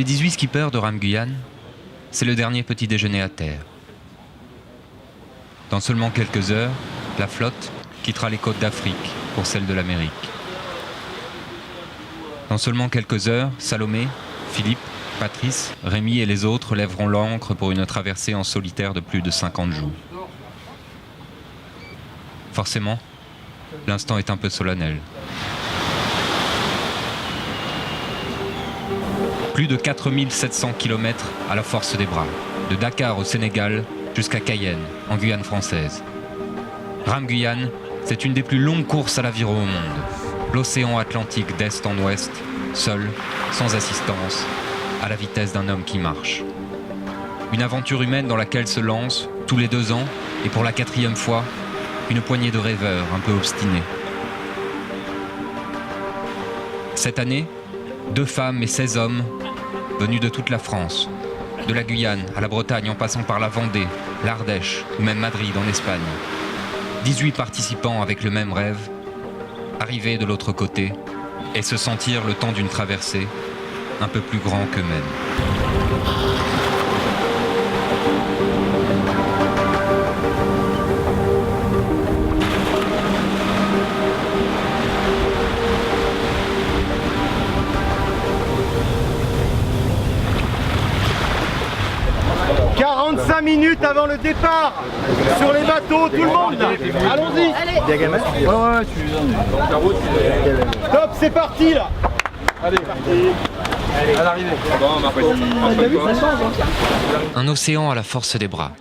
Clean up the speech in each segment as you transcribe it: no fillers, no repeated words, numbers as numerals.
les 18 skippers de Ram Guyane, c'est le dernier petit déjeuner à terre. Dans seulement quelques heures, la flotte quittera les côtes d'Afrique pour celles de l'Amérique. Dans seulement quelques heures, Salomé, Philippe, Patrice, Rémi et les autres lèveront l'ancre pour une traversée en solitaire de plus de 50 jours. Forcément, l'instant est un peu solennel. Plus de 4700 km à la force des bras, de Dakar au Sénégal jusqu'à Cayenne, en Guyane française. Ram Guyane, c'est une des plus longues courses à l'aviron au monde. L'océan Atlantique d'est en ouest, seul, sans assistance, à la vitesse d'un homme qui marche. Une aventure humaine dans laquelle se lance, tous les 2 ans, et pour la 4e fois, une poignée de rêveurs un peu obstinés. Cette année, 2 femmes et 16 hommes venus de toute la France, de la Guyane à la Bretagne en passant par la Vendée, l'Ardèche ou même Madrid en Espagne. 18 participants avec le même rêve, arriver de l'autre côté et se sentir le temps d'une traversée un peu plus grand qu'eux-mêmes. 45 minutes avant le départ, sur les bateaux, tout le monde. Allons-y. Top, c'est parti là. Allez, à l'arrivée. Un océan à la force des bras.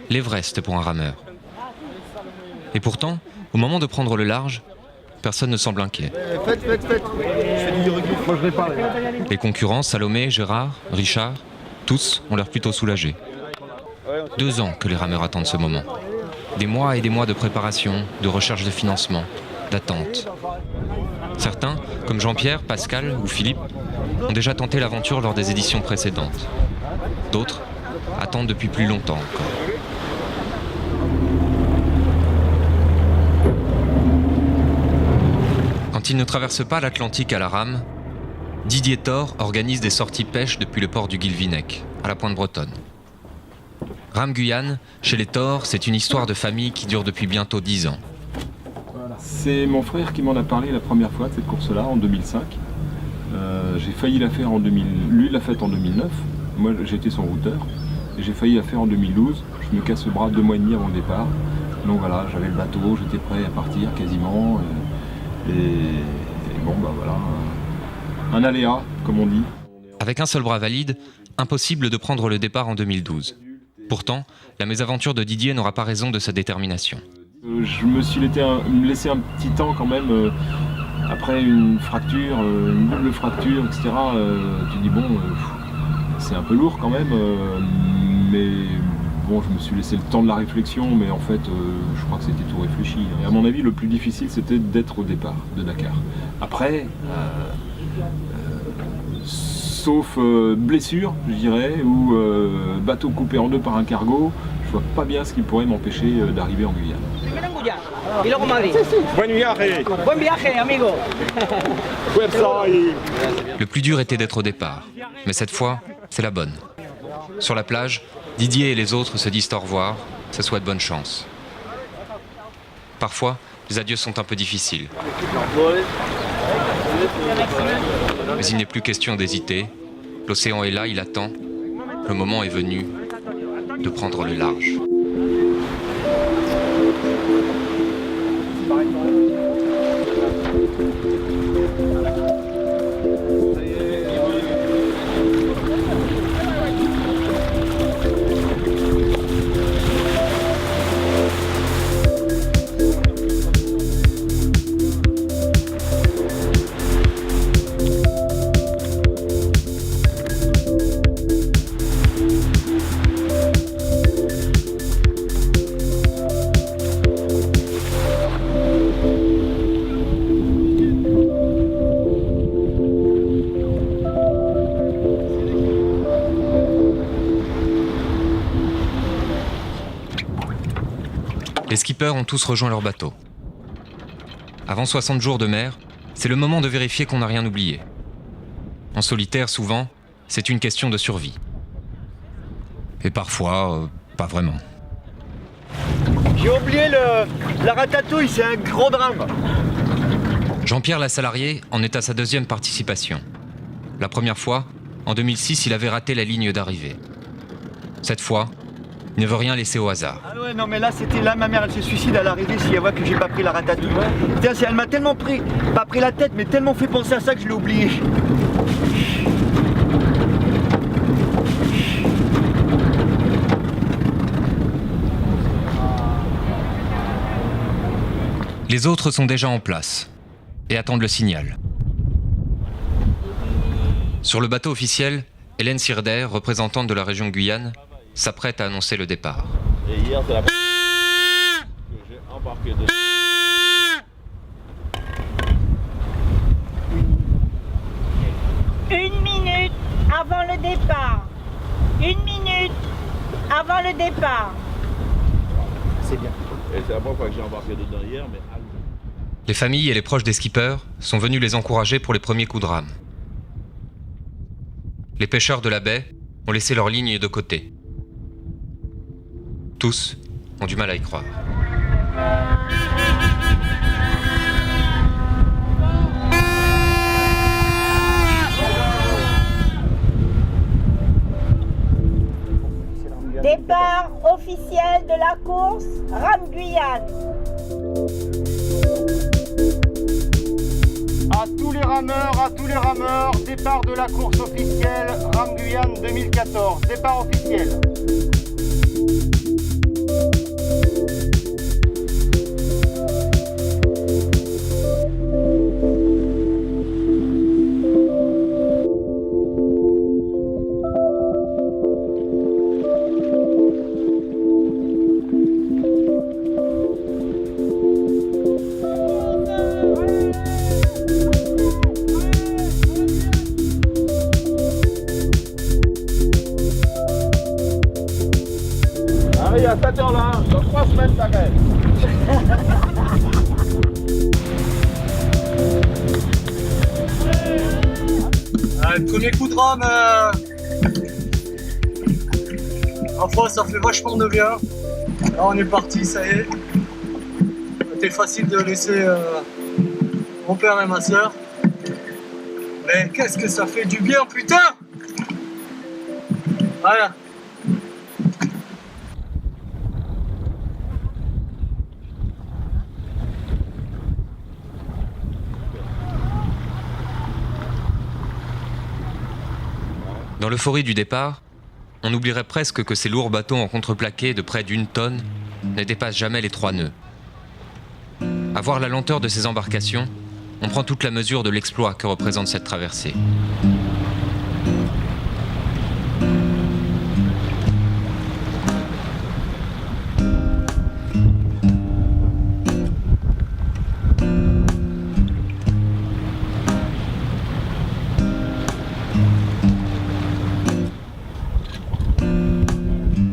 L'Everest pour un rameur. Et pourtant, au moment de prendre le large, personne ne semble inquiet. Faites. Je fais du rugby. Moi je vais parler. Les concurrents, Salomé, Gérard, Richard, tous ont l'air plutôt soulagés. 2 ans que les rameurs attendent ce moment. Des mois et des mois de préparation, de recherche de financement, d'attente. Certains, comme Jean-Pierre, Pascal ou Philippe, ont déjà tenté l'aventure lors des éditions précédentes. D'autres attendent depuis plus longtemps encore. Quand ils ne traversent pas l'Atlantique à la rame, Didier Thor organise des sorties pêche depuis le port du Guilvinec, à la pointe bretonne. Ram Guyane, chez les Thor, c'est une histoire de famille qui dure depuis bientôt 10 ans. C'est mon frère qui m'en a parlé la première fois de cette course-là, en 2005. J'ai failli la faire en 2000. Lui l'a faite en 2009. Moi, j'étais son routeur. Et j'ai failli la faire en 2012. Je me casse le bras 2 mois et demi avant le départ. Donc voilà, j'avais le bateau, j'étais prêt à partir quasiment. Et bon, bah voilà. Un aléa, comme on dit. Avec un seul bras valide, impossible de prendre le départ en 2012. Pourtant, la mésaventure de Didier n'aura pas raison de sa détermination. Je me suis laissé un petit temps quand même, après une fracture, une double fracture, etc. Tu dis bon, c'est un peu lourd quand même, mais bon, je me suis laissé le temps de la réflexion, mais en fait, je crois que c'était tout réfléchi. Et à mon avis, le plus difficile, c'était d'être au départ de Dakar. Après, sauf blessure, je dirais, ou bateau coupé en 2 par un cargo, je vois pas bien ce qui pourrait m'empêcher d'arriver en Guyane. Le plus dur était d'être au départ, mais cette fois, c'est la bonne. Sur la plage, Didier et les autres se disent au revoir, se souhaitent bonne chance. Parfois, les adieux sont un peu difficiles. Mais il n'est plus question d'hésiter. L'océan est là, il attend. Le moment est venu de prendre le large. Les skippers ont tous rejoint leur bateau. Avant 60 jours de mer, c'est le moment de vérifier qu'on n'a rien oublié. En solitaire, souvent, c'est une question de survie. Et parfois, pas vraiment. J'ai oublié la ratatouille, c'est un gros drame. Jean-Pierre Lassalarié en est à sa deuxième participation. La première fois, en 2006, il avait raté la ligne d'arrivée. Cette fois, il ne veut rien laisser au hasard. Ah ouais, non mais là, ma mère, elle se suicide à l'arrivée si elle voit que j'ai pas pris la ratatouille. Putain, elle m'a tellement pas pris la tête, mais tellement fait penser à ça que je l'ai oublié. Les autres sont déjà en place et attendent le signal. Sur le bateau officiel, Hélène Sirder, représentante de la région Guyane, s'apprête à annoncer le départ. Et hier, c'est la que j'ai embarqué de... Une minute avant le départ. Une minute avant le départ. C'est bien. Et c'est la première fois que j'ai embarqué dedans hier, mais... Les familles et les proches des skippers sont venus les encourager pour les premiers coups de rame. Les pêcheurs de la baie ont laissé leur ligne de côté. Tous ont du mal à y croire. Départ officiel de la course Rame Guyane. À tous les rameurs, départ de la course officielle Rame Guyane 2014. Départ officiel. Allez, à 7 heures là, dans 3 semaines t'arrêtes. Le premier coup de rame, parfois ça fait vachement de bien. Là on est parti, ça y est. C'était facile de laisser mon père et ma soeur. Mais qu'est-ce que ça fait du bien, putain! Voilà. Dans l'euphorie du départ, on oublierait presque que ces lourds bateaux en contreplaqué de près d'1 tonne ne dépassent jamais les 3 nœuds. À voir la lenteur de ces embarcations, on prend toute la mesure de l'exploit que représente cette traversée.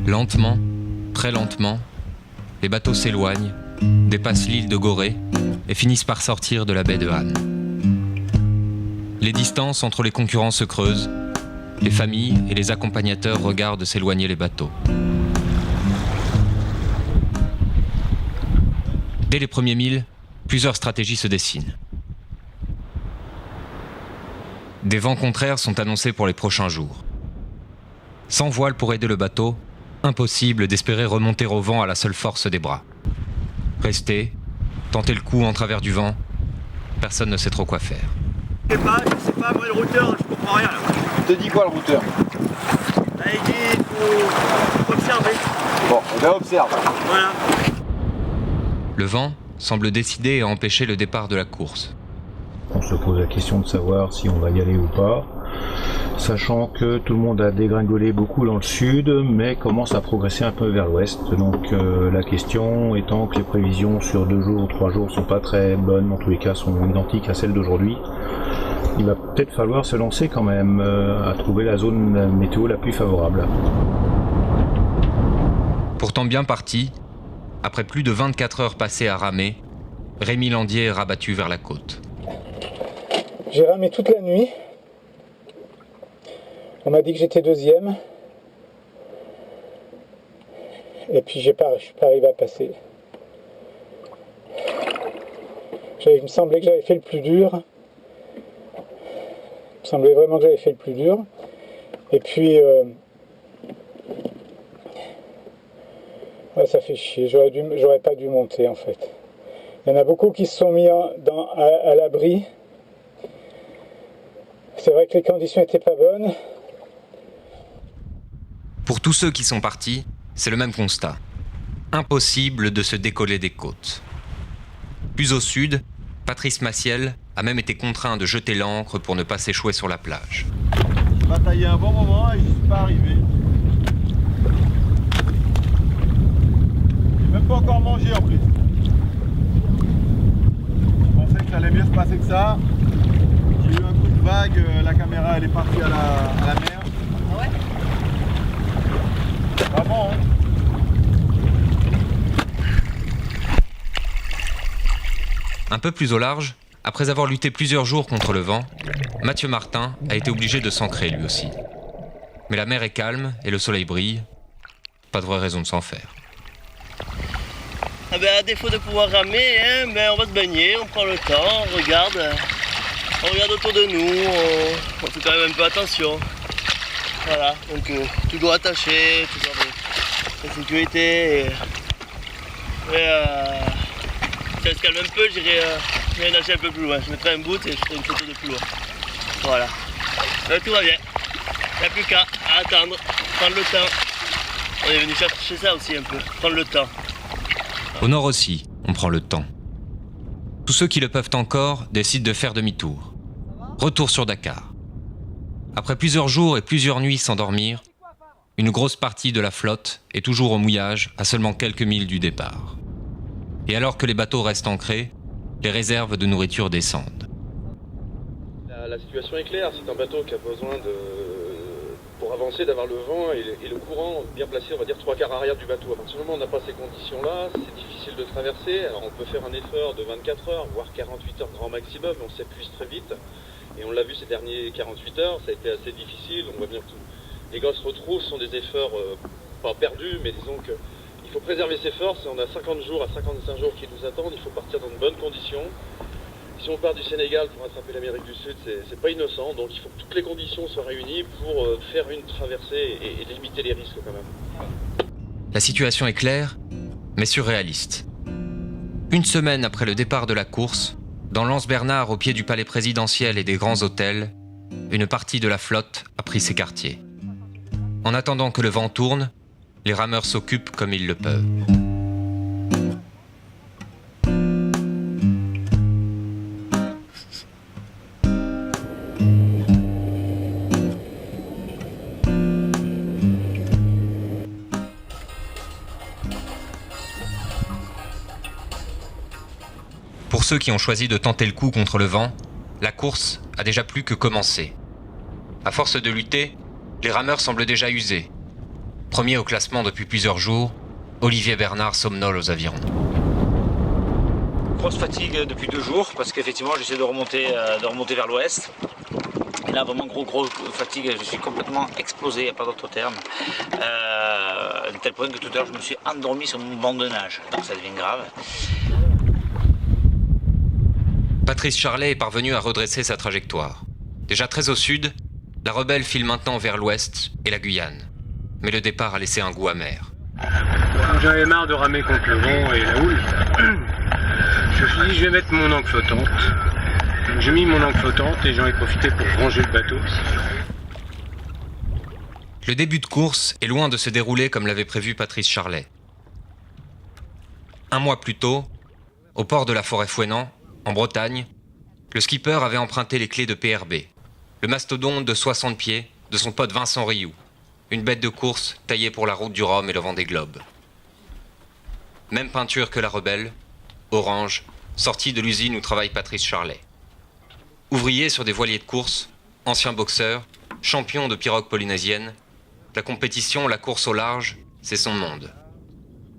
Lentement, très lentement, les bateaux s'éloignent, dépassent l'île de Gorée et finissent par sortir de la baie de Han. Les distances entre les concurrents se creusent, les familles et les accompagnateurs regardent s'éloigner les bateaux. Dès les premiers milles, plusieurs stratégies se dessinent. Des vents contraires sont annoncés pour les prochains jours. Sans voile pour aider le bateau, impossible d'espérer remonter au vent à la seule force des bras. Rester, tenter le coup en travers du vent, personne ne sait trop quoi faire. Je sais pas, moi le routeur, je comprends rien là. Te dis quoi le routeur? Il dit faut observer. Bon, on observe. Voilà. Le vent semble décidé à empêcher le départ de la course. On se pose la question de savoir si on va y aller ou pas, sachant que tout le monde a dégringolé beaucoup dans le sud, mais commence à progresser un peu vers l'ouest. Donc la question étant que les prévisions sur 2 jours ou 3 jours sont pas très bonnes, en tous les cas sont identiques à celles d'aujourd'hui, il va peut-être falloir se lancer quand même à trouver la zone météo la plus favorable. Pourtant bien parti, après plus de 24 heures passées à ramer, Rémi Landier est rabattu vers la côte. J'ai ramé toute la nuit. On m'a dit que j'étais deuxième. Et puis je suis pas arrivé à passer. Il me semblait que j'avais fait le plus dur. Il me semblait vraiment que j'avais fait le plus dur. Et puis... ouais, ça fait chier. J'aurais pas dû monter en fait. Il y en a beaucoup qui se sont mis à l'abri. C'est vrai que les conditions n'étaient pas bonnes. Pour tous ceux qui sont partis, c'est le même constat. Impossible de se décoller des côtes. Plus au sud, Patrice Massiel a même été contraint de jeter l'ancre pour ne pas s'échouer sur la plage. J'ai bataillé un bon moment et je suis pas arrivé. J'ai même pas encore mangé en plus. Je pensais que ça allait mieux se passer que ça. J'ai eu un coup de vague, la caméra elle est partie à la mer. Ah ouais? Vraiment, hein? Un peu plus au large, après avoir lutté plusieurs jours contre le vent, Mathieu Martin a été obligé de s'ancrer lui aussi. Mais la mer est calme et le soleil brille. Pas de vraie raison de s'en faire. Ah ben, à défaut de pouvoir ramer, on va se baigner, on prend le temps, on regarde autour de nous, on fait quand même un peu attention. Voilà, donc toujours attaché, toujours de sécurité. Si ça se calme un peu, j'irai nager un peu plus loin. Je mettrai un bout et je ferai une photo de plus loin. Voilà. Tout va bien. Il n'y a plus qu'à attendre, prendre le temps. On est venu chercher ça aussi un peu, prendre le temps. Au nord aussi, on prend le temps. Tous ceux qui le peuvent encore décident de faire demi-tour. Retour sur Dakar. Après plusieurs jours et plusieurs nuits sans dormir, une grosse partie de la flotte est toujours au mouillage à seulement quelques milles du départ. Et alors que les bateaux restent ancrés, les réserves de nourriture descendent. La situation est claire, c'est un bateau qui a besoin pour avancer d'avoir le vent et le courant bien placé, on va dire 3/4 arrière du bateau. À partir du moment où on n'a pas ces conditions-là, c'est difficile de traverser. Alors on peut faire un effort de 24 heures, voire 48 heures grand maximum, mais on s'épuise très vite. Et on l'a vu ces derniers 48 heures, ça a été assez difficile. On voit bien que les gars se retrouvent, ce sont des efforts pas perdus, mais disons que il faut préserver ses forces et on a 50 jours à 55 jours qui nous attendent, il faut partir dans de bonnes conditions. Si on part du Sénégal pour attraper l'Amérique du Sud, c'est pas innocent, donc il faut que toutes les conditions soient réunies pour faire une traversée et limiter les risques quand même. La situation est claire, mais surréaliste. Une semaine après le départ de la course, dans l'Anse-Bernard au pied du palais présidentiel et des grands hôtels, une partie de la flotte a pris ses quartiers. En attendant que le vent tourne, les rameurs s'occupent comme ils le peuvent. Pour ceux qui ont choisi de tenter le coup contre le vent, la course a déjà plus que commencé. À force de lutter, les rameurs semblent déjà usés. Premier au classement depuis plusieurs jours, Olivier Bernard somnole aux avirons. Grosse fatigue depuis 2 jours parce qu'effectivement j'essaie de remonter vers l'ouest. Et là vraiment gros fatigue, je suis complètement explosé, il n'y a pas d'autre terme. De tel point que tout à l'heure je me suis endormi sur mon banc de nage, donc ça devient grave. Patrice Charlet est parvenu à redresser sa trajectoire. Déjà très au sud, la Rebelle file maintenant vers l'ouest et la Guyane. Mais le départ a laissé un goût amer. J'en avais marre de ramer contre le vent et la houle. Je me suis dit je vais mettre mon ancre flottante. Donc j'ai mis mon ancre flottante et j'en ai profité pour ranger le bateau. Le début de course est loin de se dérouler comme l'avait prévu Patrice Charlet. Un mois plus tôt, au port de la Forêt-Fouesnant, en Bretagne, le skipper avait emprunté les clés de PRB, le mastodonte de 60 pieds de son pote Vincent Rioux, une bête de course taillée pour la route du Rhum et le Vendée Globe. Même peinture que la Rebelle, orange, sortie de l'usine où travaille Patrice Charlet. Ouvrier sur des voiliers de course, ancien boxeur, champion de pirogue polynésienne, la compétition, la course au large, c'est son monde.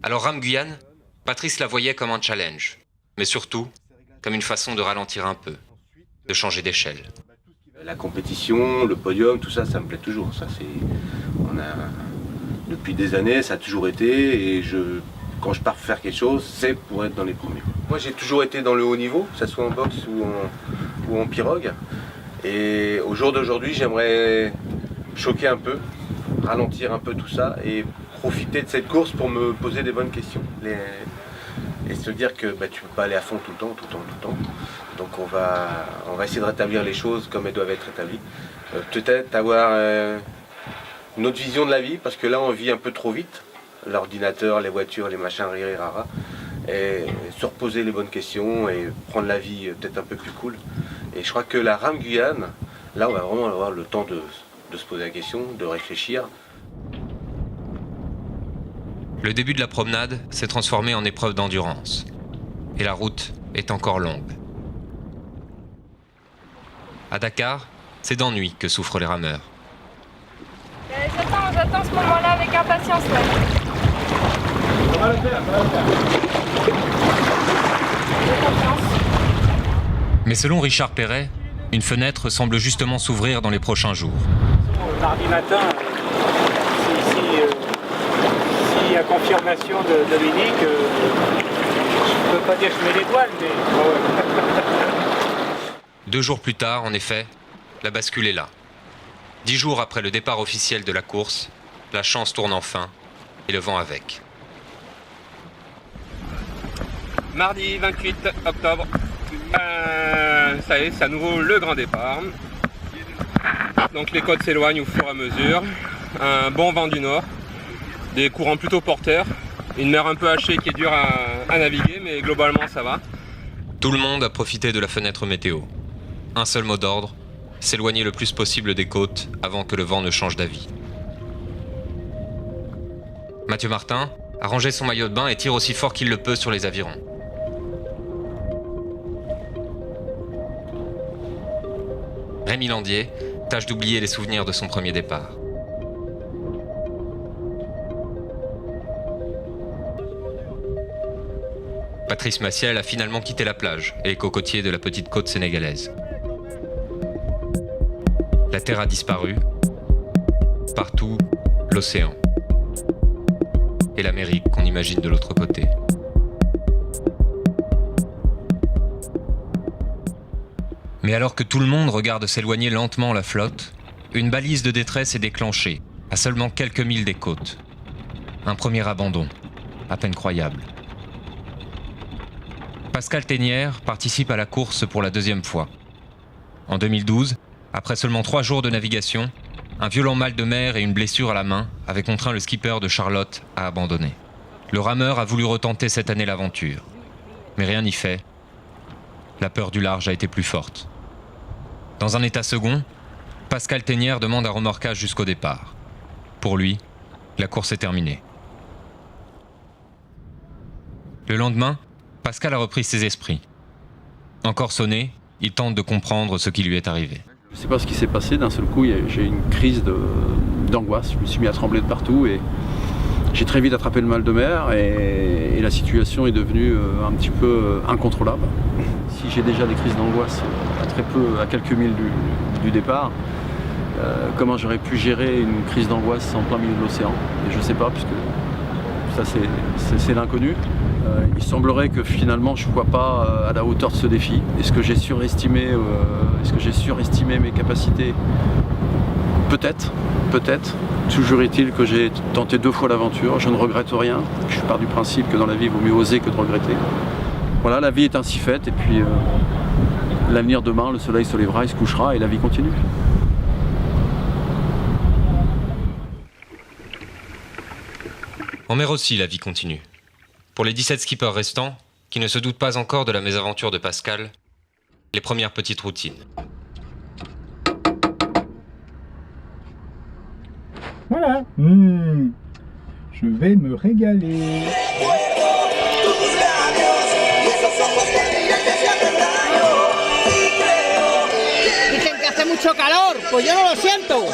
Alors Rame Guyane, Patrice la voyait comme un challenge, mais surtout comme une façon de ralentir un peu, de changer d'échelle. La compétition, le podium, tout ça, ça me plaît toujours. Ça, depuis des années, ça a toujours été, et quand je pars faire quelque chose, c'est pour être dans les premiers. Moi, j'ai toujours été dans le haut niveau, que ce soit en boxe ou en pirogue. Et au jour d'aujourd'hui, j'aimerais choquer un peu, ralentir un peu tout ça et profiter de cette course pour me poser des bonnes questions. Et se dire que tu ne peux pas aller à fond tout le temps. Donc on va essayer de rétablir les choses comme elles doivent être établies. Peut-être avoir une autre vision de la vie, parce que là on vit un peu trop vite. L'ordinateur, les voitures, les machins, rara. Et se reposer les bonnes questions et prendre la vie peut-être un peu plus cool. Et je crois que la Rame Guyane, là on va vraiment avoir le temps de se poser la question, de réfléchir. Le début de la promenade s'est transformé en épreuve d'endurance. Et la route est encore longue. À Dakar, c'est d'ennui que souffrent les rameurs. J'attends ce moment-là avec impatience. Ouais. Ça va le faire. Mais selon Richard Perret, une fenêtre semble justement s'ouvrir dans les prochains jours. Mardi matin, s'il y a confirmation de Dominique, je ne peux pas dire que je mets l'étoile, mais... 2 jours plus tard, en effet, la bascule est là. 10 jours après le départ officiel de la course, la chance tourne enfin, et le vent avec. Mardi 28 octobre, ça y est, c'est à nouveau le grand départ. Donc les côtes s'éloignent au fur et à mesure. Un bon vent du nord, des courants plutôt porteurs, une mer un peu hachée qui est dure à naviguer, mais globalement ça va. Tout le monde a profité de la fenêtre météo. Un seul mot d'ordre, s'éloigner le plus possible des côtes avant que le vent ne change d'avis. Mathieu Martin a rangé son maillot de bain et tire aussi fort qu'il le peut sur les avirons. Rémi Landier tâche d'oublier les souvenirs de son premier départ. Patrice Massiel a finalement quitté la plage et les cocotiers de la petite côte sénégalaise. La terre a disparu. Partout, l'océan. Et l'Amérique qu'on imagine de l'autre côté. Mais alors que tout le monde regarde s'éloigner lentement la flotte, une balise de détresse est déclenchée, à seulement quelques milles des côtes. Un premier abandon, à peine croyable. Pascal Ténière participe à la course pour la 2e fois. En 2012, après seulement 3 jours de navigation, un violent mal de mer et une blessure à la main avaient contraint le skipper de Charlotte à abandonner. Le rameur a voulu retenter cette année l'aventure. Mais rien n'y fait. La peur du large a été plus forte. Dans un état second, Pascal Ténière demande un remorquage jusqu'au départ. Pour lui, la course est terminée. Le lendemain, Pascal a repris ses esprits. Encore sonné, il tente de comprendre ce qui lui est arrivé. Je ne sais pas ce qui s'est passé, d'un seul coup j'ai eu une crise d'angoisse, je me suis mis à trembler de partout et j'ai très vite attrapé le mal de mer et la situation est devenue un petit peu incontrôlable. Si j'ai déjà des crises d'angoisse à quelques milles du départ, comment j'aurais pu gérer une crise d'angoisse en plein milieu de l'océan? Et je ne sais pas, puisque ça c'est l'inconnu. Il semblerait que finalement je ne sois pas à la hauteur de ce défi. Est-ce que j'ai surestimé mes capacités? Peut-être. Toujours est-il que j'ai tenté 2 fois l'aventure, je ne regrette rien. Je pars du principe que dans la vie, il vaut mieux oser que de regretter. Voilà, la vie est ainsi faite et puis l'avenir demain, le soleil se lèvera, il se couchera et la vie continue. En mer aussi, la vie continue. Pour les 17 skippers restants, qui ne se doutent pas encore de la mésaventure de Pascal, les premières petites routines. Voilà, je vais me régaler. Dicen que hace mucho calor, pues yo no lo siento.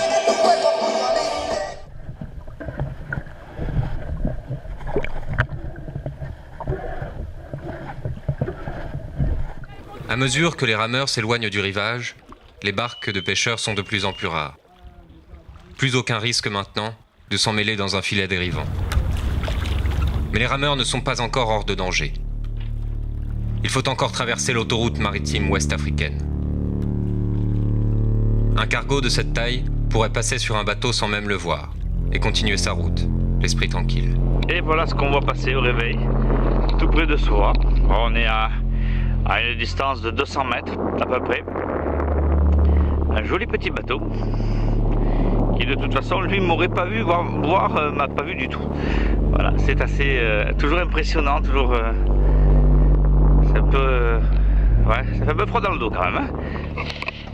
À mesure que les rameurs s'éloignent du rivage, les barques de pêcheurs sont de plus en plus rares. Plus aucun risque maintenant de s'en mêler dans un filet dérivant. Mais les rameurs ne sont pas encore hors de danger. Il faut encore traverser l'autoroute maritime ouest-africaine. Un cargo de cette taille pourrait passer sur un bateau sans même le voir et continuer sa route, l'esprit tranquille. Et voilà ce qu'on voit passer au réveil, tout près de Soura. On est à une distance de 200 mètres à peu près. Un joli petit bateau qui de toute façon lui m'aurait pas vu, voire m'a pas vu du tout. Voilà, c'est assez toujours impressionnant, toujours c'est un peu ouais, ça fait un peu froid dans le dos quand même. Hein.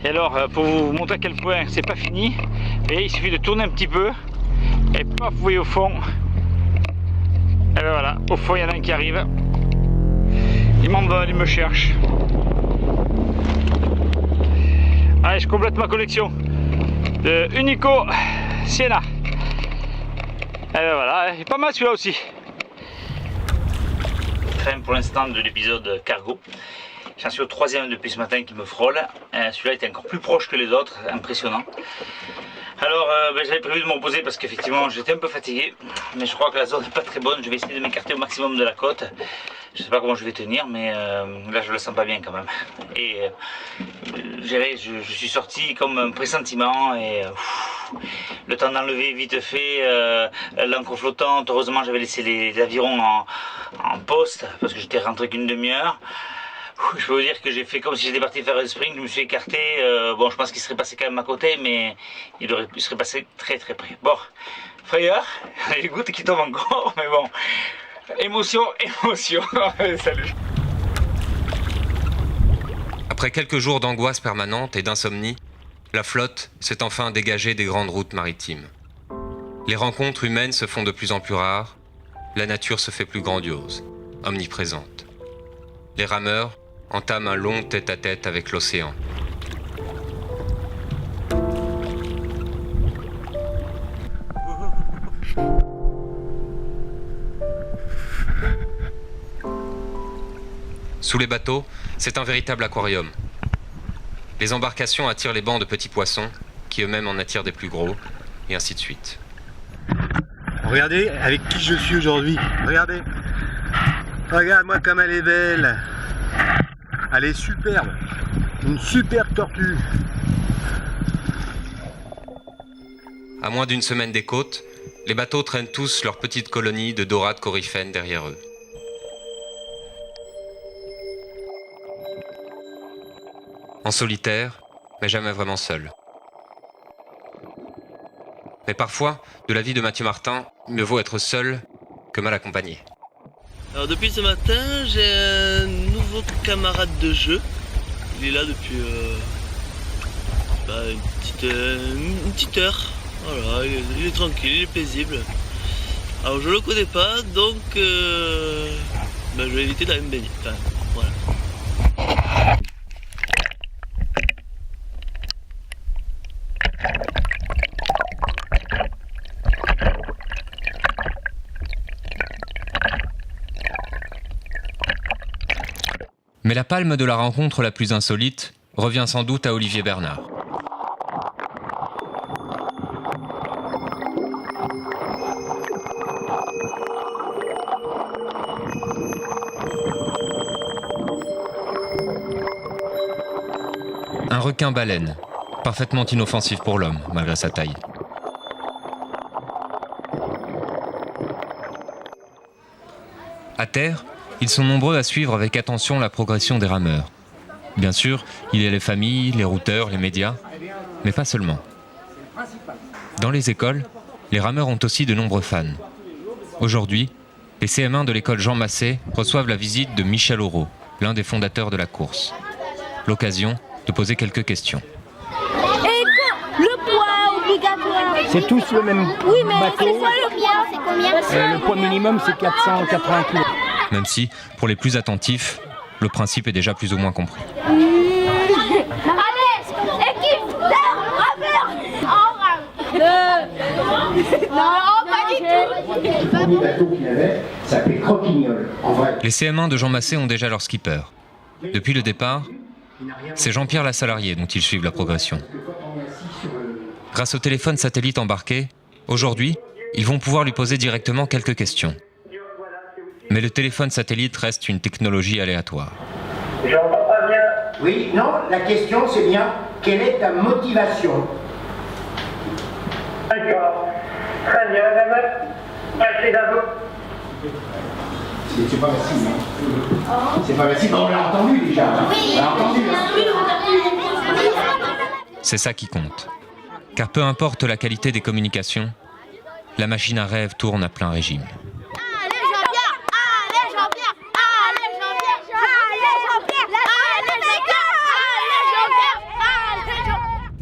Et alors pour vous montrer à quel point c'est pas fini, et il suffit de tourner un petit peu et paf, vous voyez au fond. Et ben voilà, au fond il y en a un qui arrive. Il m'envole, il me cherche. Allez, je complète ma collection de Unico Sienna. Et ben voilà, il est pas mal celui-là aussi. Fin pour l'instant de l'épisode cargo. J'en suis au 3e depuis ce matin qui me frôle. Celui-là était encore plus proche que les autres, impressionnant. Alors j'avais prévu de me reposer parce qu'effectivement j'étais un peu fatigué, mais je crois que la zone n'est pas très bonne. Je vais essayer de m'écarter au maximum de la côte. Je sais pas comment je vais tenir, mais là je le sens pas bien quand même. Et je suis sorti comme un pressentiment et le temps d'enlever vite fait l'ancre flottante. Heureusement j'avais laissé les avirons en poste parce que j'étais rentré qu'une demi-heure. Je peux vous dire que j'ai fait comme si j'étais parti faire un sprint, je me suis écarté, bon je pense qu'il serait passé quand même à côté, mais il serait passé très très près. Bon, frayeur, les gouttes qui tombent encore, mais bon, émotion, salut. Après quelques jours d'angoisse permanente et d'insomnie, la flotte s'est enfin dégagée des grandes routes maritimes. Les rencontres humaines se font de plus en plus rares, la nature se fait plus grandiose, omniprésente. Les rameurs entament un long tête-à-tête avec l'océan. Sous les bateaux, c'est un véritable aquarium. Les embarcations attirent les bancs de petits poissons, qui eux-mêmes en attirent des plus gros, et ainsi de suite. Regardez avec qui je suis aujourd'hui. Regardez. Regarde-moi comme elle est belle. Elle est superbe. Une superbe tortue. À moins d'une semaine des côtes, les bateaux traînent tous leur petite colonie de dorades coryphènes derrière eux. En solitaire, mais jamais vraiment seul. Mais parfois, de la vie de Mathieu Martin, mieux vaut être seul que mal accompagné. Alors depuis ce matin, j'ai un nouveau camarade de jeu. Il est là depuis une petite heure. Voilà, il est tranquille, il est paisible. Alors je le connais pas, donc je vais éviter d'aller me baigner. Enfin, voilà. Mais la palme de la rencontre la plus insolite revient sans doute à Olivier Bernard. Un requin-baleine, parfaitement inoffensif pour l'homme, malgré sa taille. À terre, ils sont nombreux à suivre avec attention la progression des rameurs. Bien sûr, il y a les familles, les routeurs, les médias, mais pas seulement. Dans les écoles, les rameurs ont aussi de nombreux fans. Aujourd'hui, les CM1 de l'école Jean Massé reçoivent la visite de Michel Aurault, l'un des fondateurs de la course. L'occasion de poser quelques questions. Et le poids obligatoire. C'est tous le même Oui, mais bateau. c'est quoi le poids? C'est combien? Le poids minimum, c'est 480 kg. Même si, pour les plus attentifs, le principe est déjà plus ou moins compris. Allez, équipe non, pas du tout. Le premier bateau qu'il avait s'appelait Croquignol, en vrai. Les CM1 de Jean Massé ont déjà leur skipper. Depuis le départ, C'est Jean-Pierre Lassalarié dont ils suivent la progression. Grâce au téléphone satellite embarqué, aujourd'hui, ils vont pouvoir lui poser directement quelques questions. Mais le téléphone satellite reste une technologie aléatoire. J'entends pas bien. Oui, non, la question c'est bien, quelle est ta motivation? D'accord. Très bien, merci d'abord. C'est pas facile, hein. C'est pas facile, on l'a entendu déjà. Hein. On l'a entendu. C'est ça qui compte. Car peu importe la qualité des communications, la machine à rêve tourne à plein régime.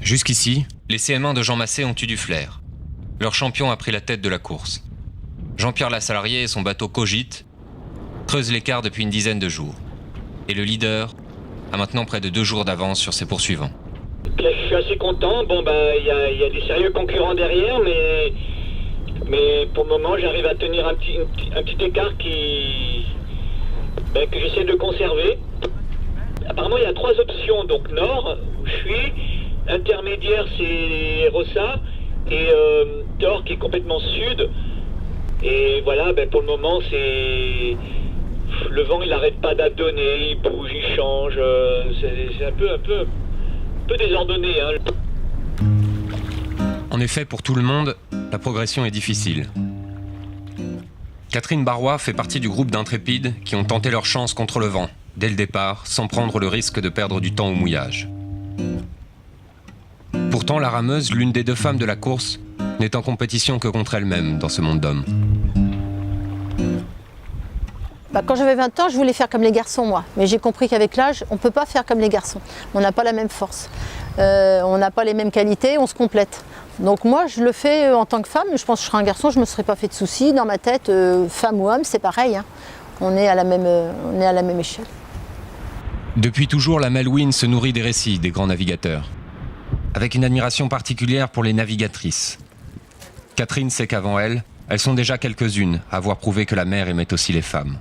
Jusqu'ici, les CM1 de Jean Massé ont eu du flair. Leur champion a pris la tête de la course. Jean-Pierre Lassalarié et son bateau Cogite creusent l'écart depuis une dizaine de jours. Et le leader a maintenant près de 2 jours d'avance sur ses poursuivants. Là, je suis assez content. Bon, il y a des sérieux concurrents derrière, mais pour le moment, j'arrive à tenir un petit écart que j'essaie de conserver. Apparemment, il y a 3 options. Donc, nord, où je suis, intermédiaire, c'est Rossa, et Thor, qui est complètement sud. Et voilà, pour le moment, c'est... Le vent, il n'arrête pas d'adonner, il bouge, il change. C'est un peu désordonné. Hein. En effet, pour tout le monde, la progression est difficile. Catherine Barrois fait partie du groupe d'intrépides qui ont tenté leur chance contre le vent, dès le départ, sans prendre le risque de perdre du temps au mouillage. Pourtant, la rameuse, l'une des 2 femmes de la course, n'est en compétition que contre elle-même dans ce monde d'hommes. Quand j'avais 20 ans, je voulais faire comme les garçons, moi. Mais j'ai compris qu'avec l'âge, on ne peut pas faire comme les garçons. On n'a pas la même force. On n'a pas les mêmes qualités, on se complète. Donc moi, je le fais en tant que femme. Je pense que je serais un garçon, je ne me serais pas fait de soucis. Dans ma tête, femme ou homme, c'est pareil. Hein. On est à la même échelle. Depuis toujours, la Melwin se nourrit des récits des grands navigateurs, avec une admiration particulière pour les navigatrices. Catherine sait qu'avant elles sont déjà quelques-unes à avoir prouvé que la mer aimait aussi les femmes.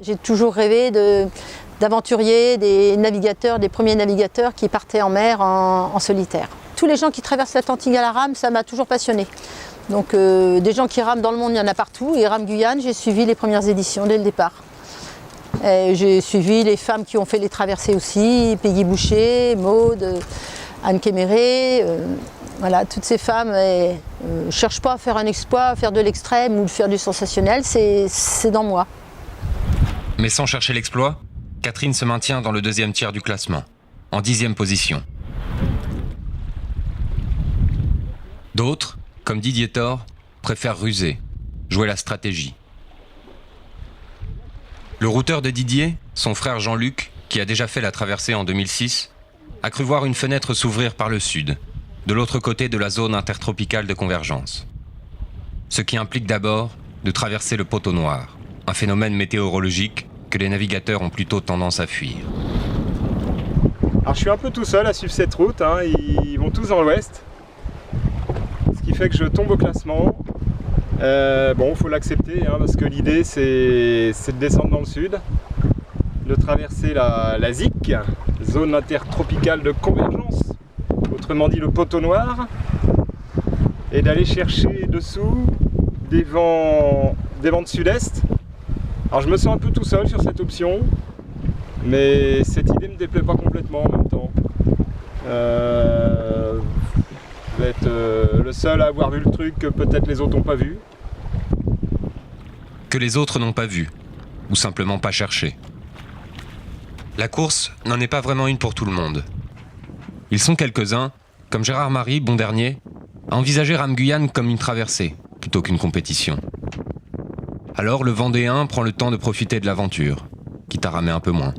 J'ai toujours rêvé d'aventuriers, des navigateurs, des premiers navigateurs qui partaient en mer en solitaire. Tous les gens qui traversent l'Atlantique à la rame, ça m'a toujours passionné. Donc des gens qui rament dans le monde, il y en a partout. Et Rame Guyane, j'ai suivi les premières éditions dès le départ. J'ai suivi les femmes qui ont fait les traversées aussi, Peggy Boucher, Maude, Anne Kéméré. Voilà, toutes ces femmes ne cherchent pas à faire un exploit, à faire de l'extrême ou de faire du sensationnel, c'est dans moi. Mais sans chercher l'exploit, Catherine se maintient dans le 2e tiers du classement, en 10e position. D'autres, comme Didier Thor, préfèrent ruser, jouer la stratégie. Le routeur de Didier, son frère Jean-Luc, qui a déjà fait la traversée en 2006, a cru voir une fenêtre s'ouvrir par le sud, de l'autre côté de la zone intertropicale de convergence. Ce qui implique d'abord de traverser le poteau noir, un phénomène météorologique que les navigateurs ont plutôt tendance à fuir. Alors je suis un peu tout seul à suivre cette route, hein. Ils vont tous dans l'ouest, ce qui fait que je tombe au classement. Bon, il faut l'accepter, hein, parce que l'idée c'est de descendre dans le sud, de traverser la ZIC, zone intertropicale de convergence, autrement dit le poteau noir, et d'aller chercher dessous des vents de sud-est. Alors je me sens un peu tout seul sur cette option, mais cette idée ne me déplaît pas complètement en même temps. Je vais être le seul à avoir vu le truc que peut-être les autres n'ont pas vu. Que les autres n'ont pas vu, ou simplement pas cherché. La course n'en est pas vraiment une pour tout le monde. Ils sont quelques-uns, comme Gérard Marie, bon dernier, à envisager Rame Guyane comme une traversée, plutôt qu'une compétition. Alors le Vendéen prend le temps de profiter de l'aventure, quitte à ramer un peu moins.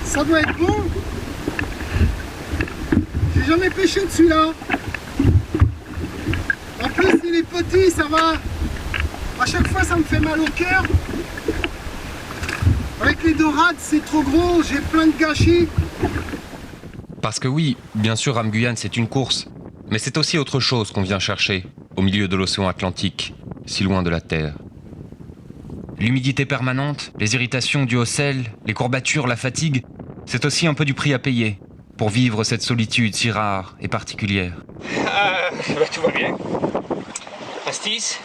Ça doit être bon. J'ai jamais pêché de celui-là. En plus il est petit, ça va. À chaque fois ça me fait mal au cœur. Avec les dorades c'est trop gros, j'ai plein de gâchis. Parce que oui, bien sûr Rame Guyane c'est une course, mais c'est aussi autre chose qu'on vient chercher, au milieu de l'océan Atlantique, si loin de la Terre. L'humidité permanente, les irritations dues au sel, les courbatures, la fatigue, c'est aussi un peu du prix à payer pour vivre cette solitude si rare et particulière. Tout va bien. Pastis,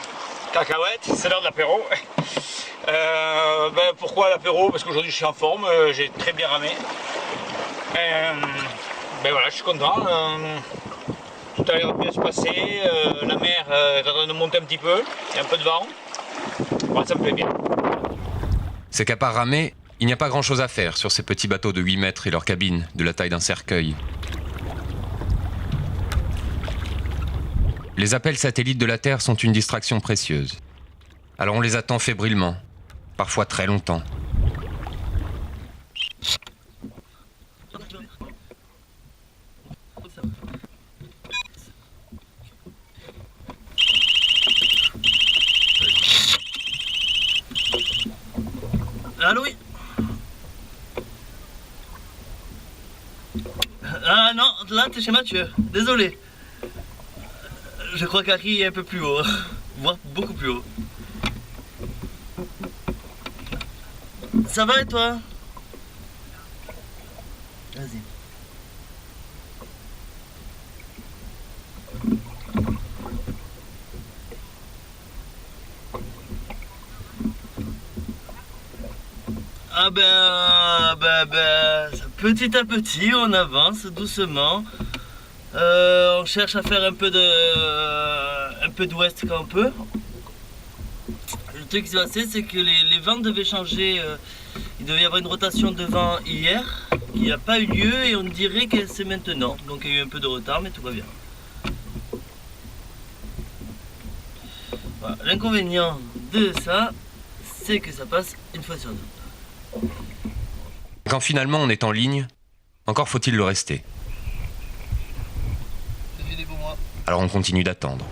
cacahuètes, c'est l'heure de l'apéro. Pourquoi l'apéro? Parce qu'aujourd'hui je suis en forme, j'ai très bien ramé. Voilà, je suis content. Tout a l'air de bien se passer. La mer est en train de monter un petit peu, il y a un peu de vent. Bon, ça me plaît bien. C'est qu'à part ramer, il n'y a pas grand-chose à faire sur ces petits bateaux de 8 mètres et leur cabine de la taille d'un cercueil. Les appels satellites de la Terre sont une distraction précieuse. Alors on les attend fébrilement, parfois très longtemps. Allô, oui. Ah non, là t'es chez Mathieu, désolé. Je crois qu'Harry est un peu plus haut, voire beaucoup plus haut. Ça va et toi? Vas-y. Ah petit à petit, on avance doucement. On cherche à faire un peu d'ouest quand on peut. Le truc qui s'est passé, c'est que les vents devaient changer. Il devait y avoir une rotation de vent hier, qui n'a pas eu lieu, et on dirait que c'est maintenant. Donc il y a eu un peu de retard, mais tout va bien. Voilà. L'inconvénient de ça, c'est que ça passe une fois sur deux. Quand finalement on est en ligne, encore faut-il le rester. Alors on continue d'attendre.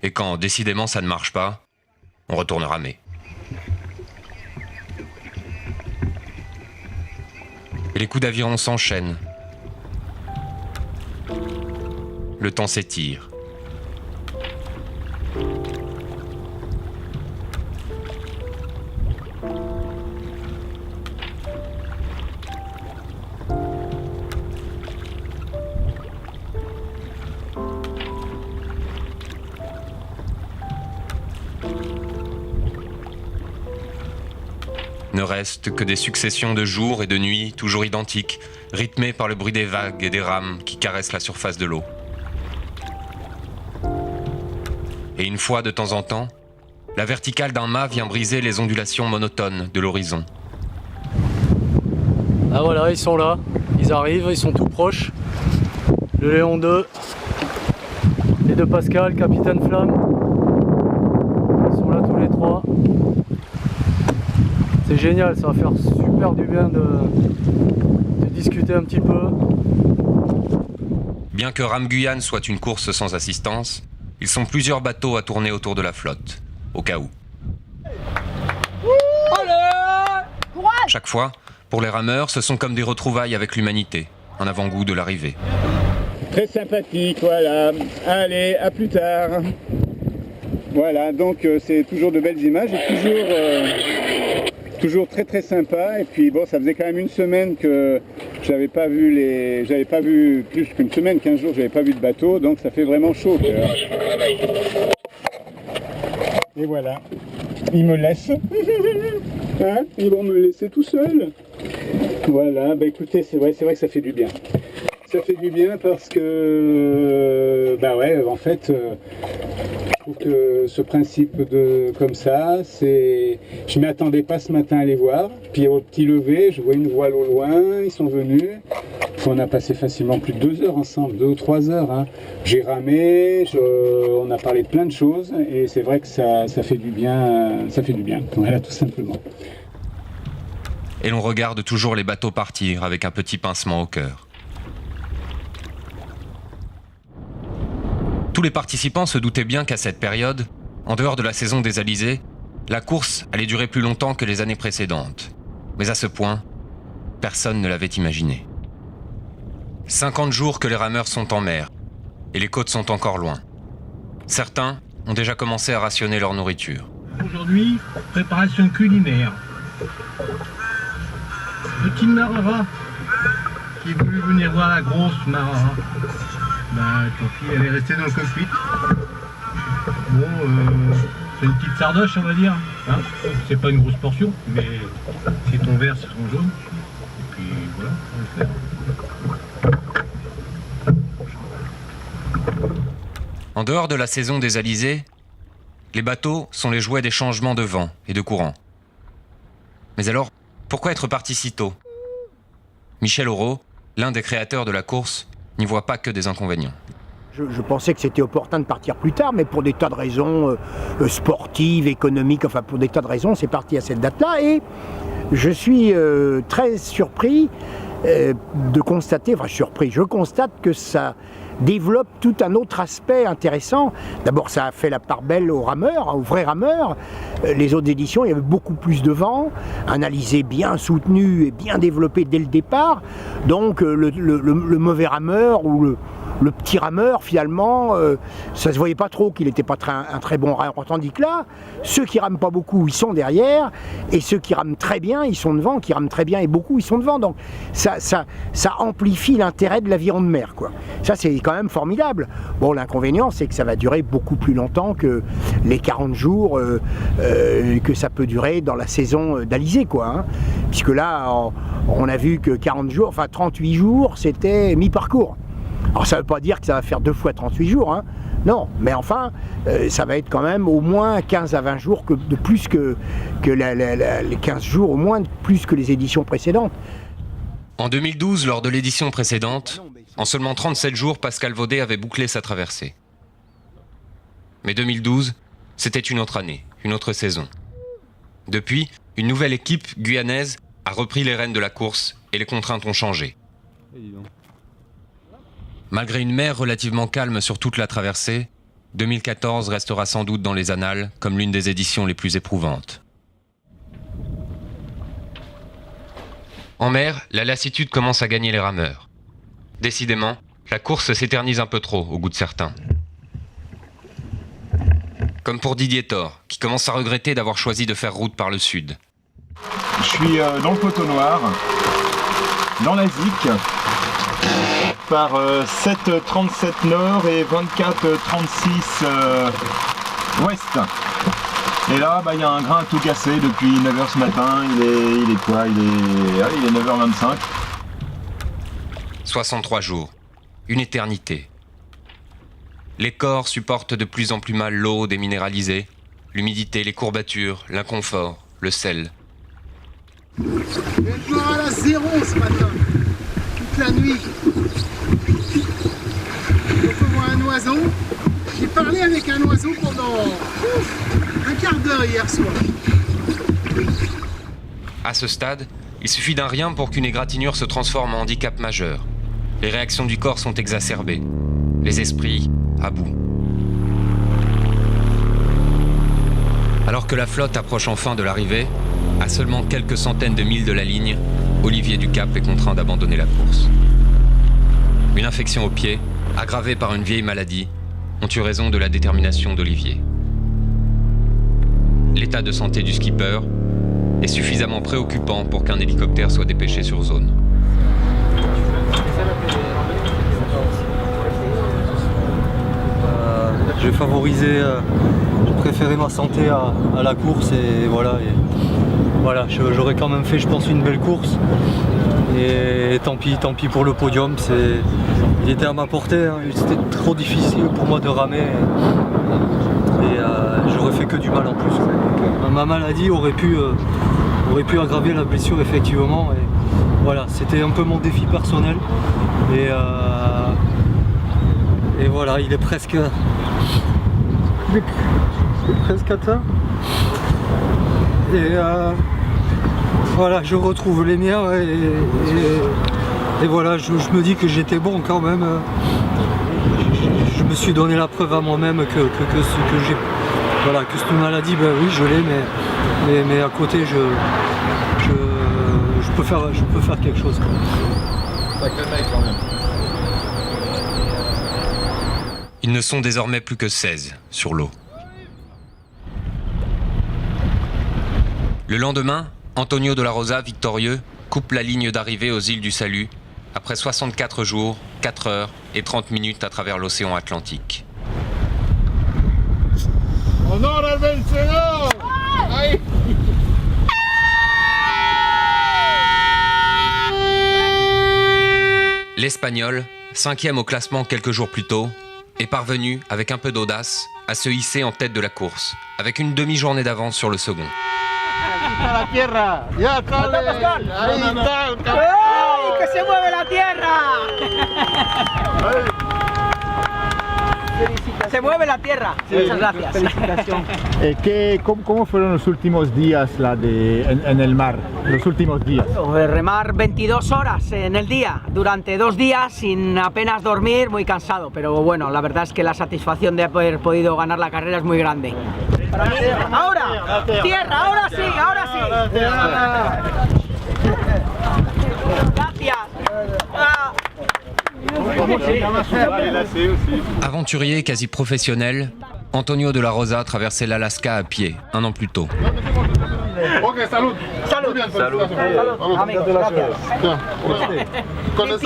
Et quand décidément ça ne marche pas, on retourne ramer. Et les coups d'aviron s'enchaînent. Le temps s'étire. Ne restent que des successions de jours et de nuits toujours identiques, rythmées par le bruit des vagues et des rames qui caressent la surface de l'eau. Et une fois de temps en temps, la verticale d'un mât vient briser les ondulations monotones de l'horizon. Ah voilà, ils sont là, ils arrivent, ils sont tout proches. Le Léon 2, les deux Pascal, Capitaine Flamme, ils sont là tous les trois. C'est génial, ça va faire super du bien de discuter un petit peu. Bien que Rame Guyane soit une course sans assistance, ils sont plusieurs bateaux à tourner autour de la flotte, au cas où. Chaque fois, pour les rameurs, ce sont comme des retrouvailles avec l'humanité, un avant-goût de l'arrivée. Très sympathique, voilà. Allez, à plus tard. Voilà, donc c'est toujours de belles images et toujours très très sympa. Et puis bon, ça faisait quand même une semaine que j'avais pas vu plus qu'une semaine, 15 jours, j'avais pas vu de bateau, donc ça fait vraiment chaud. Et voilà, ils me laissent. Hein, ils vont me laisser tout seul. Voilà, bah écoutez, c'est vrai que ça fait du bien. Ça fait du bien parce que, bah ouais, en fait, je trouve que ce principe de comme ça, c'est, je m'y attendais pas ce matin à les voir. Puis au petit lever, je vois une voile au loin, ils sont venus. On a passé facilement plus de 2 heures ensemble, 2 ou 3 heures. Hein. J'ai ramé, on a parlé de plein de choses et c'est vrai que ça fait du bien, voilà, tout simplement. Et l'on regarde toujours les bateaux partir avec un petit pincement au cœur. Tous les participants se doutaient bien qu'à cette période, en dehors de la saison des alizés, La course allait durer plus longtemps que les années précédentes. Mais à ce point, personne ne l'avait imaginé. 50 jours que les rameurs sont en mer, et les côtes sont encore loin. Certains ont déjà commencé à rationner leur nourriture. Aujourd'hui, préparation culinaire. Petite Marara qui voulait venir voir la grosse Marara. Bah tant pis, elle est restée dans le cockpit. Bon, c'est une petite sardoche on va dire. Hein, c'est pas une grosse portion, mais c'est ton vert, c'est ton jaune. Et puis voilà, on va le faire. En dehors de la saison des alizés, les bateaux sont les jouets des changements de vent et de courant. Mais alors, pourquoi être parti si tôt ? Michel Aurault, l'un des créateurs de la course, n'y voit pas que des inconvénients. Je pensais que c'était opportun de partir plus tard, mais pour des tas de raisons sportives, économiques, enfin pour des tas de raisons, c'est parti à cette date-là. Et je suis très surpris de constater, je constate que ça développe tout un autre aspect intéressant. D'abord, ça a fait la part belle aux rameurs, aux vrais rameurs. Les autres éditions, il y avait beaucoup plus de vent, un alizé bien soutenu et bien développé dès le départ. Donc, le mauvais rameur ou le petit rameur, finalement, ça se voyait pas trop qu'il n'était pas un très bon rameur. Tandis que là, ceux qui rament pas beaucoup, ils sont derrière, et ceux qui rament très bien, ils sont devant, qui rament très bien et beaucoup, ils sont devant. Donc ça amplifie l'intérêt de l'aviron de mer, quoi. Ça, c'est quand même formidable. Bon, l'inconvénient, c'est que ça va durer beaucoup plus longtemps que les 40 jours que ça peut durer dans la saison d'alizé, quoi. Hein. Puisque là, on a vu que 40 jours, enfin 38 jours, c'était mi-parcours. Alors ça ne veut pas dire que ça va faire 2 fois 38 jours, hein. Non, mais enfin, ça va être quand même au moins 15 à 20 jours de plus que les 15 jours, au moins de plus que les éditions précédentes. En 2012, lors de l'édition précédente, en seulement 37 jours, Pascal Vaudet avait bouclé sa traversée. Mais 2012, c'était une autre année, une autre saison. Depuis, une nouvelle équipe guyanaise a repris les rênes de la course et les contraintes ont changé. Malgré une mer relativement calme sur toute la traversée, 2014 restera sans doute dans les annales comme l'une des éditions les plus éprouvantes. En mer, la lassitude commence à gagner les rameurs. Décidément, la course s'éternise un peu trop au goût de certains. Comme pour Didier Thor, qui commence à regretter d'avoir choisi de faire route par le sud. Je suis dans le poteau noir, dans la ZIC, par 7,37 nord et 24,36 ouest. Et là, il y a un grain tout cassé depuis 9h ce matin. Il est quoi ? Il est 9h25. 63 jours, une éternité. Les corps supportent de plus en plus mal l'eau déminéralisée, l'humidité, les courbatures, l'inconfort, le sel. Il va être mort à la 0 ce matin, toute la nuit. Il faut voir un oiseau. J'ai parlé avec un oiseau pendant un quart d'heure hier soir. À ce stade, il suffit d'un rien pour qu'une égratignure se transforme en handicap majeur. Les réactions du corps sont exacerbées, les esprits à bout. Alors que la flotte approche enfin de l'arrivée, à seulement quelques centaines de milles de la ligne, Olivier Ducap est contraint d'abandonner la course. Une infection au pied, aggravée par une vieille maladie, ont eu raison de la détermination d'Olivier. L'état de santé du skipper est suffisamment préoccupant pour qu'un hélicoptère soit dépêché sur zone. J'ai préféré ma santé à la course et voilà. J'aurais quand même fait, je pense, une belle course. Et tant pis pour le podium. Il était à ma portée, hein. C'était trop difficile pour moi de ramer. Et j'aurais fait que du mal en plus. Ma maladie aurait pu aggraver la blessure effectivement. Et voilà, c'était un peu mon défi personnel. Et voilà, il est presque atteint. Et voilà, je retrouve les miens et voilà, je me dis que j'étais bon quand même. Je me suis donné la preuve à moi-même que Voilà, que c'est une maladie, ben oui, je l'ai, mais à côté, je peux faire quelque chose. Sacré mec quand même. Ils ne sont désormais plus que 16 sur l'eau. Le lendemain, Antonio de la Rosa, victorieux, coupe la ligne d'arrivée aux îles du Salut après 64 jours, 4 heures et 30 minutes à travers l'océan Atlantique. Honor al vencedor! Ahí. L'Espagnol, 5e au classement quelques jours plus tôt, est parvenu, avec un peu d'audace, à se hisser en tête de la course, avec une demi-journée d'avance sur le second. La tierra, ya sale. Ahí está el campeón. ¡Ay, que se mueve la tierra! Se mueve la tierra. Muchas gracias. Felicitaciones. ¿Cómo fueron los últimos días en el mar? Los últimos días. Remar 22 horas en el día, durante 2 días sin apenas dormir, muy cansado, pero bueno, la verdad es que la satisfacción de haber podido ganar la carrera es muy grande. Ahora, tierra, ahora sí, ahora sí. Gracias. Aventurier quasi professionnel, Antonio de la Rosa traversait l'Alaska à pied, 1 an plus tôt.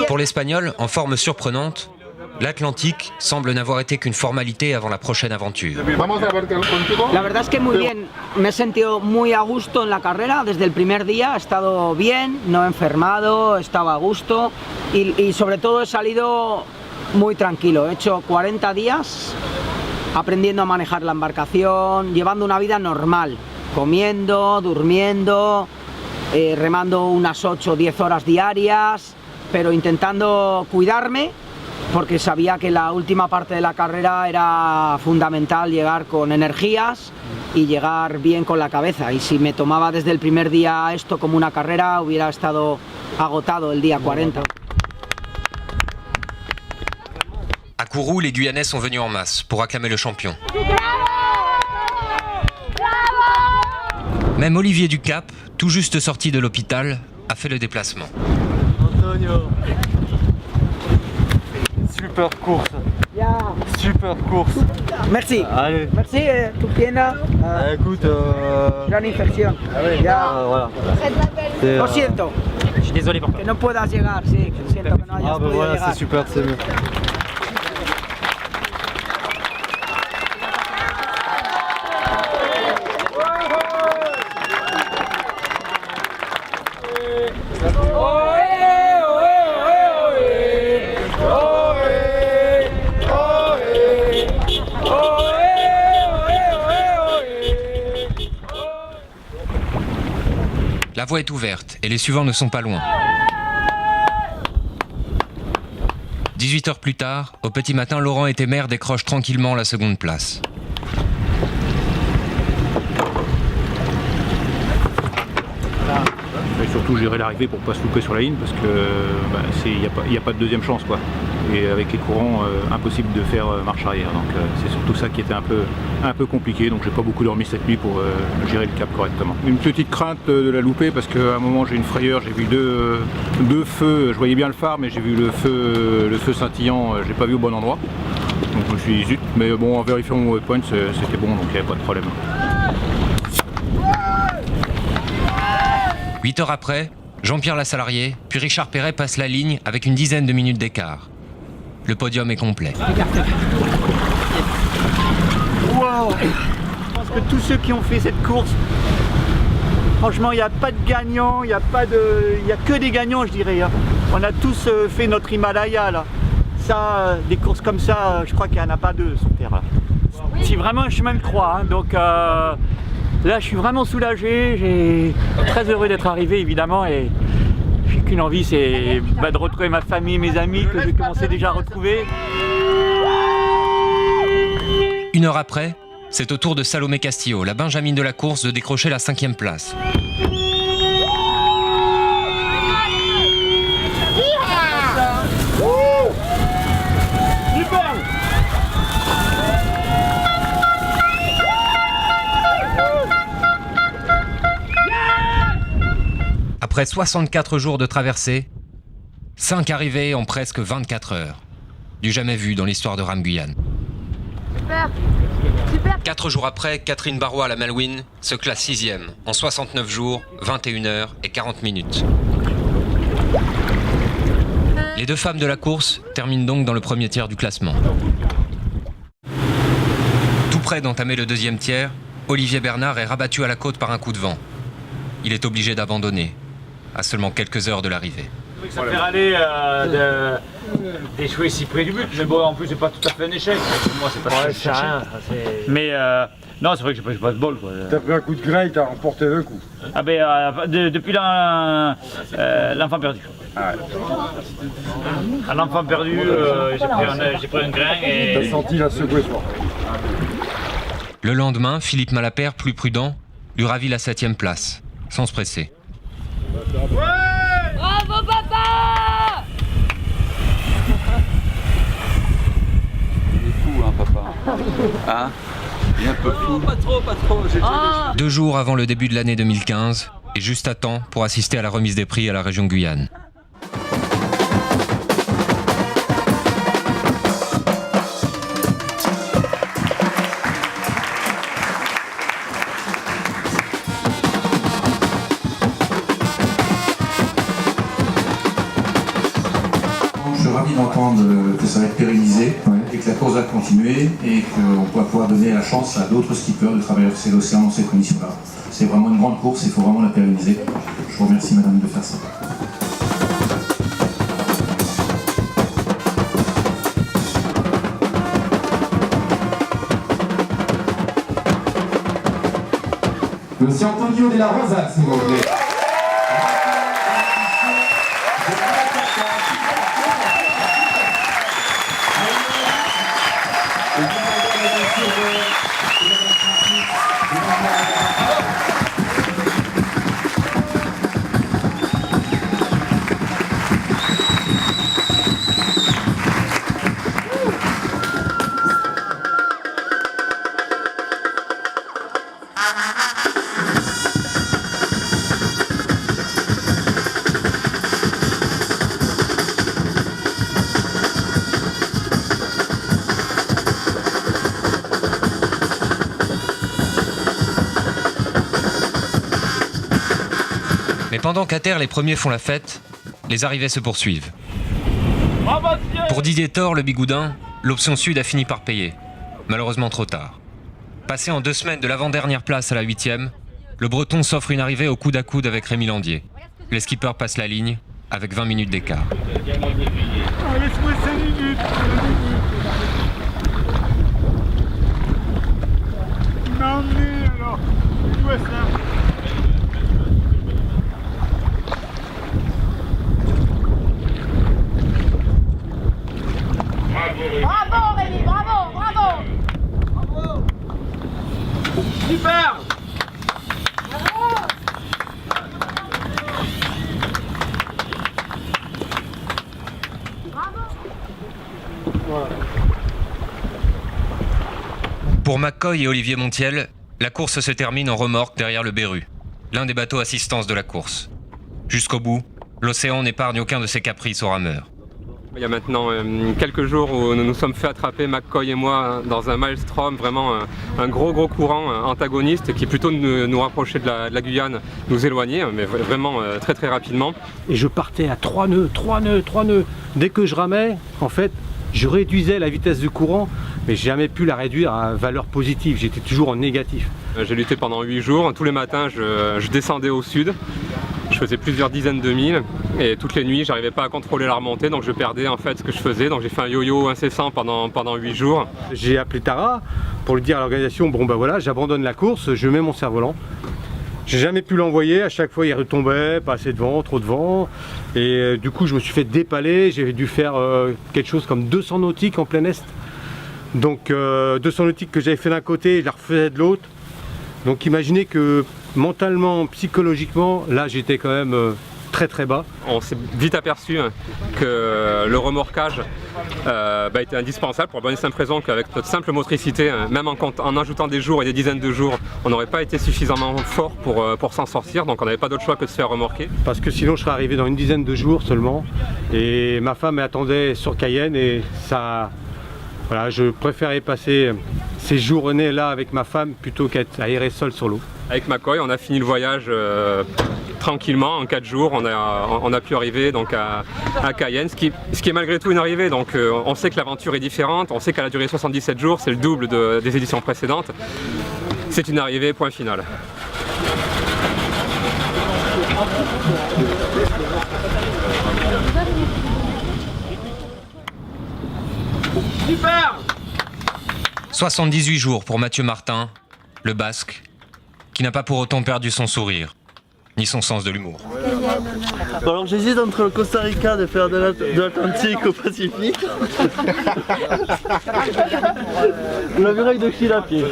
Pour l'Espagnol, en forme surprenante, l'Atlantique semble n'avoir été qu'une formalité avant la prochaine aventure. La verdad es que muy bien, me he sentido muy a gusto en la carrera desde el primer día, he estado bien, no he enfermado, estaba a gusto y sobre todo he salido muy tranquilo. He hecho 40 días aprendiendo a manejar la embarcación, llevando una vida normal, comiendo, durmiendo, remando unas 8 o 10 horas diarias, pero intentando cuidarme, porque sabía que la última parte de la carrera era fundamental llegar con energías y llegar bien con la cabeza, y si me tomaba desde el primer día esto como una carrera hubiera estado agotado el día 40. À Kourou, les Guyanais sont venus en masse pour acclamer le champion. Même Olivier Ducap, tout juste sorti de l'hôpital, a fait le déplacement. Antonio. Super course. Super course. Merci. Allez. Merci, tu tienes écoute, gran infección. voilà. Lo siento. Je suis désolé pour toi. Que no puedas llegar, sí. Lo siento que no hayas podido voilà, llegar. c'est super, c'est mieux. La voie est ouverte et les suivants ne sont pas loin. 18 heures plus tard, au petit matin, Laurent et Témer décrochent tranquillement la seconde place. Et surtout gérer l'arrivée pour ne pas se louper sur la ligne parce que il n'y a pas de deuxième chance quoi. Et avec les courants, impossible de faire marche arrière. Donc c'est surtout ça qui était un peu compliqué. Donc j'ai pas beaucoup dormi cette nuit pour gérer le cap correctement. Une petite crainte de la louper parce qu'à un moment j'ai une frayeur, j'ai vu deux feux, je voyais bien le phare mais j'ai vu le feu scintillant, j'ai pas vu au bon endroit. Donc je me suis dit zut, mais bon en vérifiant mon waypoint c'était bon donc il n'y avait pas de problème. 8 heures après, Jean-Pierre Lassalarié, puis Richard Perret passent la ligne avec une dizaine de minutes d'écart. Le podium est complet. Wow. Je pense que tous ceux qui ont fait cette course, franchement, il n'y a pas de gagnants, il n'y a que des gagnants, je dirais. On a tous fait notre Himalaya là. Ça, des courses comme ça, je crois qu'il n'y en a pas deux sur Terre. Là. C'est vraiment un chemin de croix, hein, donc. Là, je suis vraiment soulagé, j'ai très heureux d'être arrivé évidemment et j'ai qu'une envie, c'est de retrouver ma famille, mes amis que j'ai commencé déjà à retrouver. 1 heure après, c'est au tour de Salomé Castillo, la benjamine de la course, de décrocher la 5e place. Après 64 jours de traversée, 5 arrivées en presque 24 heures. Du jamais vu dans l'histoire de Ram Guyane. Super. Super. 4 jours après, Catherine Barrois à la Malouine se classe 6e en 69 jours, 21 heures et 40 minutes. Les deux femmes de la course terminent donc dans le premier tiers du classement. Tout près d'entamer le deuxième tiers, Olivier Bernard est rabattu à la côte par un coup de vent. Il est obligé d'abandonner, à seulement quelques heures de l'arrivée. Ça fait râler d'échouer si près du but, mais bon, en plus c'est pas tout à fait un échec. Pour moi c'est pas rien. Mais non, c'est vrai que j'ai pas de bol. T'as pris un coup de grain et t'as remporté d'un coup. Ah ben depuis l'enfant perdu. Ah ouais. À l'enfant perdu, j'ai pris un grain et... T'as senti la secouer ce soir. Le lendemain, Philippe Malapert, plus prudent, lui ravit la 7e place, sans se presser. Bravo papa! Il est fou, hein, papa. Hein? Il est un peu fou. Pas trop. 2 jours avant le début de l'année 2015, et juste à temps pour assister à la remise des prix à la région Guyane. Je suis ravi d'entendre que ça va être pérennisé et que la course va continuer et qu'on va pouvoir donner la chance à d'autres skippers de traverser l'océan dans ces conditions-là. C'est vraiment une grande course, il faut vraiment la pérenniser. Je vous remercie madame de faire ça. Monsieur Antonio de la Rosa, s'il vous plaît. Mais pendant qu'à terre les premiers font la fête, les arrivées se poursuivent. Pour Didier Thor, le bigoudin, l'option sud a fini par payer. Malheureusement trop tard. Passé en 2 semaines de l'avant-dernière place à la 8e, le Breton s'offre une arrivée au coude à coude avec Rémi Landier. Les skippers passent la ligne avec 20 minutes d'écart. Laisse-moi 5 minutes. Il m'a emmené alors. Où est-ce là? Bravo Rémi, bravo! Super! Pour McCoy et Olivier Montiel, la course se termine en remorque derrière le Beru, l'un des bateaux assistance de la course. Jusqu'au bout, l'océan n'épargne aucun de ses caprices aux rameurs. Il y a maintenant quelques jours où nous nous sommes fait attraper, McCoy et moi, dans un maelstrom, vraiment un gros courant antagoniste qui plutôt nous rapprochait de la Guyane, nous éloignait, mais vraiment très rapidement. Et je partais à 3 nœuds. Dès que je ramais, en fait, je réduisais la vitesse du courant, mais j'ai jamais pu la réduire à valeur positive, j'étais toujours en négatif. J'ai lutté pendant 8 jours, tous les matins je descendais au sud. Je faisais plusieurs dizaines de milles et toutes les nuits j'arrivais pas à contrôler la remontée, donc je perdais en fait ce que je faisais, donc j'ai fait un yo-yo incessant pendant 8 jours. J'ai appelé Tara pour lui dire à l'organisation, bon ben voilà, j'abandonne la course, je mets mon cerf-volant. J'ai jamais pu l'envoyer, à chaque fois il retombait, pas assez de vent, trop de vent, et du coup je me suis fait dépaler, j'ai dû faire quelque chose comme 200 nautiques en plein est. Donc 200 nautiques que j'avais fait d'un côté, je la refaisais de l'autre. Donc imaginez que mentalement, psychologiquement, là j'étais quand même très très bas. On s'est vite aperçu que le remorquage était indispensable pour la bonne et simple raison qu'avec notre simple motricité, même en ajoutant des jours et des dizaines de jours, on n'aurait pas été suffisamment fort pour s'en sortir, donc on n'avait pas d'autre choix que de se faire remorquer. Parce que sinon je serais arrivé dans une dizaine de jours seulement, et ma femme attendait sur Cayenne, et ça... Voilà, je préférais passer ces journées-là avec ma femme plutôt qu'être aéré seul sur l'eau. Avec McCoy, on a fini le voyage tranquillement, en 4 jours, on a pu arriver donc à Cayenne, ce qui est malgré tout une arrivée. Donc on sait que l'aventure est différente, on sait qu'elle a duré 77 jours, c'est le double des éditions précédentes. C'est une arrivée, point final. Super ! 78 jours pour Mathieu Martin, le Basque, qui n'a pas pour autant perdu son sourire, ni son sens de l'humour. Bon, alors j'hésite entre le Costa Rica de faire de l'Atlantique au Pacifique ou la muraille de Chine à pied.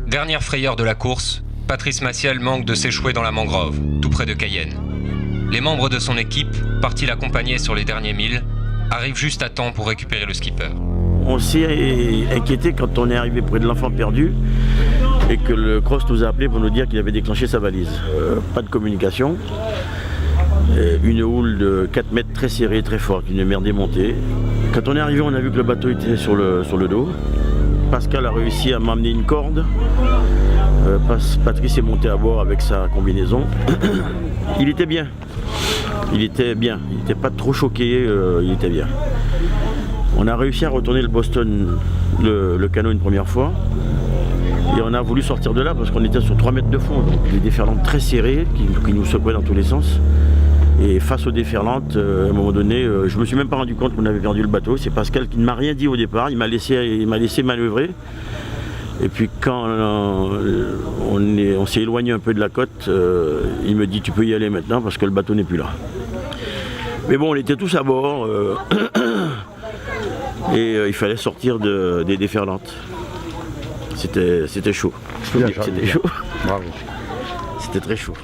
Dernière frayeur de la course, Patrice Maciel manque de s'échouer dans la mangrove, tout près de Cayenne. Les membres de son équipe, partis l'accompagner sur les derniers milles, arrivent juste à temps pour récupérer le skipper. On s'est inquiété quand on est arrivé près de l'enfant perdu et que le cross nous a appelé pour nous dire qu'il avait déclenché sa valise. Pas de communication, une houle de 4 mètres très serrée, très forte, une mer démontée. Quand on est arrivé, on a vu que le bateau était sur le dos. Pascal a réussi à m'amener une corde. Patrice est monté à bord avec sa combinaison. Il était bien. Il n'était pas trop choqué, il était bien. On a réussi à retourner le Boston, le canot une première fois. Et on a voulu sortir de là parce qu'on était sur 3 mètres de fond. Donc des déferlantes très serrées qui nous secouaient dans tous les sens. Et face aux déferlantes, à un moment donné, je ne me suis même pas rendu compte qu'on avait perdu le bateau. C'est Pascal qui ne m'a rien dit au départ, il m'a laissé manœuvrer. Et puis quand on s'est éloigné un peu de la côte, il me dit tu peux y aller maintenant parce que le bateau n'est plus là. Mais bon, on était tous à bord et il fallait sortir des déferlantes. C'était chaud. Je peux dire que c'était chaud. Bravo. C'était très chaud.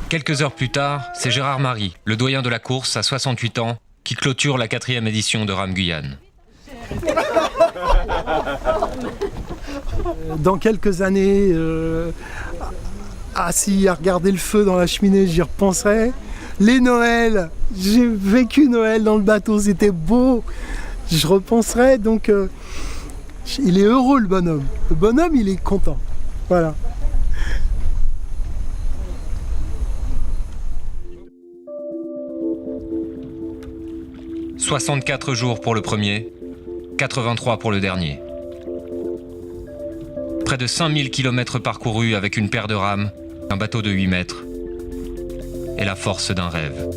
Quelques heures plus tard, c'est Gérard Marie, le doyen de la course à 68 ans, qui clôture la 4e édition de Rame Guyane. Dans quelques années, assis à regarder le feu dans la cheminée, j'y repenserai. Les Noëls, j'ai vécu Noël dans le bateau, c'était beau. Je repenserai, donc il est heureux le bonhomme. Le bonhomme, il est content. Voilà. « 64 jours pour le premier, 83 pour le dernier. Près de 5000 km parcourus avec une paire de rames, un bateau de 8 mètres et la force d'un rêve.